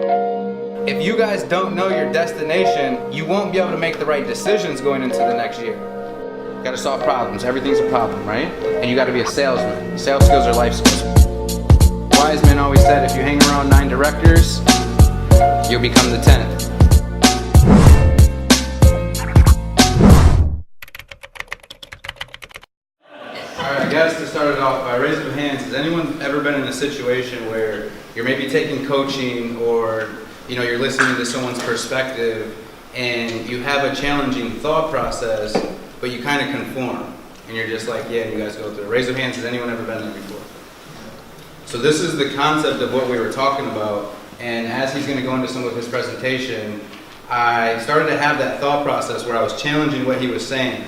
If you guys don't know your destination, you won't be able to make the right decisions going into the next year. You gotta solve problems. Everything's a problem, right? And you gotta be a salesman. Sales skills are life skills. Wise men always said, if you hang around 9 directors, you'll become the 10th. Alright, I guess to start it off, by raising of hands, has anyone ever been in a situation where you're maybe taking coaching or you're listening to someone's perspective and you have a challenging thought process, but you kind of conform and you're just like, yeah, you guys go through it. Raise of hands, has anyone ever been there before? So this is the concept of what we were talking about, and as he's going to go into some of his presentation, I started to have that thought process where I was challenging what he was saying.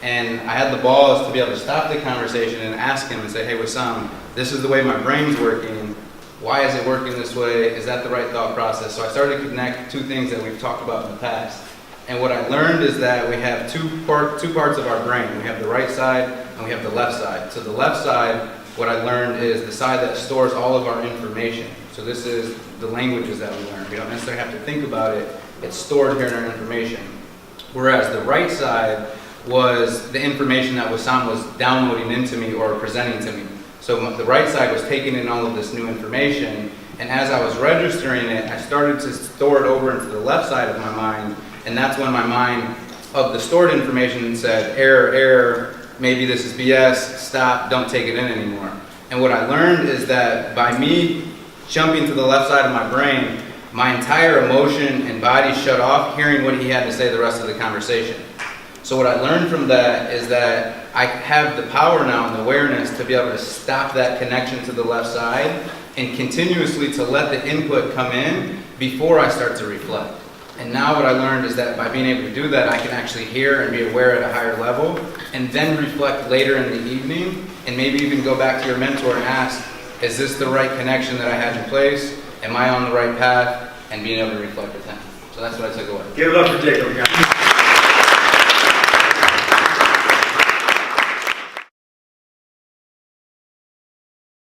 And I had the balls to be able to stop the conversation and ask him and say, hey, Wissam, this is the way my brain's working. Why is it working this way? Is that the right thought process? So I started to connect two things that we've talked about in the past. And what I learned is that we have two parts of our brain. We have the right side and we have the left side. So the left side, what I learned is the side that stores all of our information. So this is the languages that we learn. We don't necessarily have to think about it. It's stored here in our information. Whereas the right side was the information that Wissam was downloading into me or presenting to me. So the right side was taking in all of this new information, and as I was registering it, I started to store it over into the left side of my mind, and that's when my mind of the stored information said, error, error, maybe this is BS, stop, don't take it in anymore. And what I learned is that by me jumping to the left side of my brain, my entire emotion and body shut off hearing what he had to say the rest of the conversation. So what I learned from that is that I have the power now and the awareness to be able to stop that connection to the left side and continuously to let the input come in before I start to reflect. And now what I learned is that by being able to do that, I can actually hear and be aware at a higher level and then reflect later in the evening and maybe even go back to your mentor and ask, is this the right connection that I had in place? Am I on the right path? And being able to reflect with him. So that's what I took away. Give it up for Jacob, guys.